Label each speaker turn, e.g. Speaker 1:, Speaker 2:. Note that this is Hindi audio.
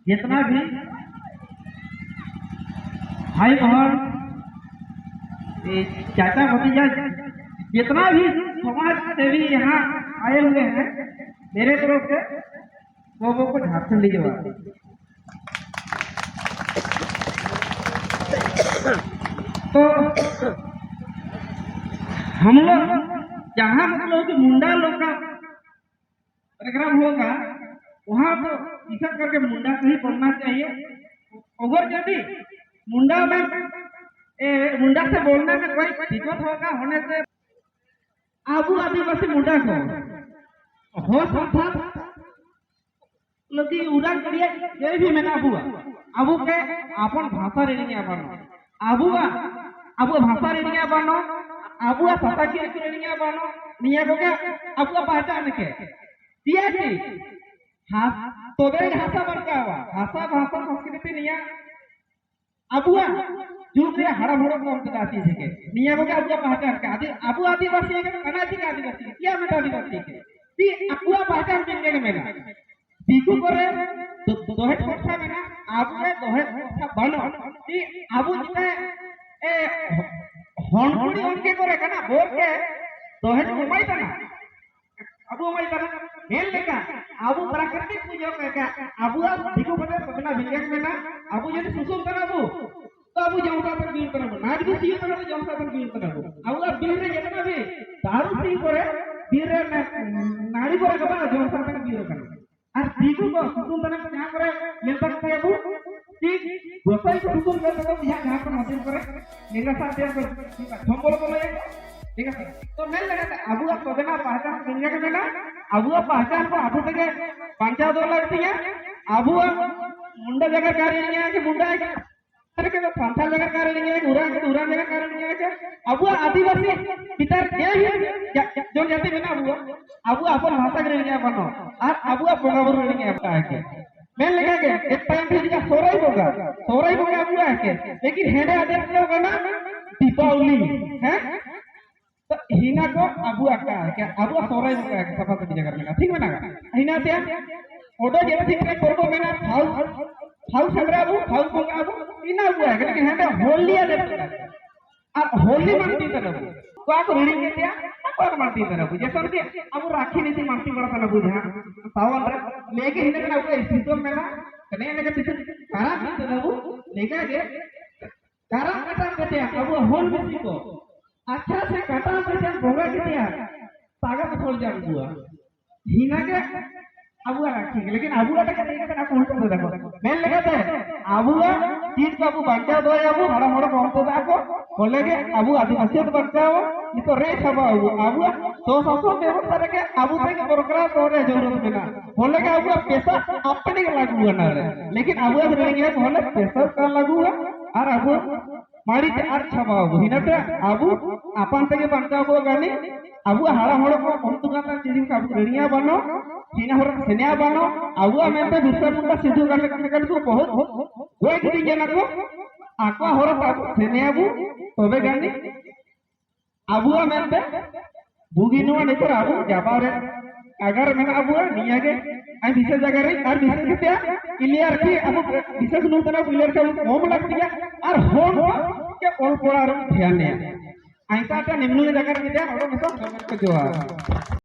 Speaker 1: जितना भी भाई बहन चाचा भतीजा जितना भी समाज सेवी यहाँ आए हुए हैं मेरे तरफ से वो कुछ हाथ से लीजिए। तो हम लोग जहाँ मतलब कि मुंडा लोग का कार्यक्रम होगा वहाँ तो इधर करके मुंडा से ही बोलना चाहिए। अगर यदि मुंडा से बोलने में कोई दिक्कत होगा होने से आबू आदिवासी मुंडा को हो सकता लोग उड़ान करिए ये भी मैंने आबू के अपन भाषा रेडिंग आबू भाषा रेडिंग बनो आबू सता की रेडिंग बनो निया को के आबू पहचान के दिया थी हाँ तो बे भाषा बनका हुआ भाषा संस्कृति निया आबुआ जो के हरा भरा कौन सा दासी थे निया को के आबू पहचान के आबू आदिवासी के कनाची का आदिवासी क्या में आदिवासी के ती आबू पहचान के मेला दिकु करे दोहे कोठा में ना आबू के दोहे कोठा बनो ती आबू जिते ए हनकुड़ी उनके करे कना बोल के दोहे घुमाई तना आबू हमारी तरह मेल लेका आबू प्राकृतिक पूजा का आबू दिकु बदे सपना विज्ञान में ना आबू यदि सुसुम तना आबू तो आबू जौसा पर बीर तना नाच भी सीख तना जौसा पर बीर तना आबू बीर रे जितना भी दारू पी करे बीर रे नाड़ी करे कबा जौसा पर बीर करना আর দিকু को सुसुम तना को यहां करे मिलता है आबू ठीक गोसाई को सुसुम करता तो यहां पर मदद करे नीला सा दे संबल बोले ठीक है। तो मैं लगा आबू तो देना पहचान दुनिया के मेला आबू पहचान को आबू के पंचायत दो लगती है आबू मुंडा जगह कार्य नहीं है कि मुंडा है के तो पंथा जगह कार्य नहीं है उरा जगह कार्य नहीं है कि आबू आदिवासी भीतर ये जो जाति में ना आबू अपन भाषा के नहीं बनो और आबू बोगा बोल नहीं है के मैं लगा के एक टाइम पे जिका सोराई बोगा आबू है के लेकिन हेडे आदेश होगा ना दीपावली है तो हिना को आबू आका है क्या आबू सोराई बोगा है सफा से जगह में ठीक है ना हिना से ओडो जेरा ठीक है करबो मेना फाउ संग्रह फाउ बोगा आबू इना आबू है लेकिन हेडे होली आदेश और होली मानती तरह को को रीडिंग के दिया को मानती तरह जैसे कि आबू राखी नीति मानती बड़ा तरह बुझा सावन लेके हिना ना को स्थिति में ना कने ने के कारा की तरह लेके के कारा कटा के आबू होल में को अच्छा से काटा के भोगा के दिया तागा खोल जा बुआ हिना के आबू राखी लेकिन आबू का नहीं का कौन को देखो मैं लगाते आबू चीज को आबू बांटा दो आबू बड़ा मोड़ कौन को देखो बोले के आबू आदिवासी तो बचाओ ये तो रे सब आबू तो सबको व्यवस्था रखे आबू के प्रोग्राम तो रे जरूरत बिना बोले के आबू पैसा अपने के लागू ना रे लेकिन आबू रहेंगे बोले पैसा का लागू और आबू मारी ते आर छबाओ हिनाते आबू आपन ते बंटाओ गानी आबू हाड़ा होड़ को पंतुगाता चीज का रेडिया बनो हिना होर सेनिया बनो आबू मेंते बिरसा मुंडा सिद्धू गाने को बहुत होय कि जना को आको होर सेनिया बु तबे गानी आबू मेंते बुगी नुआ नेतर आबू जाबारे अगर मैं आबू निया के आई विशेष जगह रे और विशेष के क्लियर की आबू विशेष नुतना क्लियर के होम लगती है और होम के ऑल पड़ा ध्यान है ऐसा निम्न जगह में और में तो जोहार।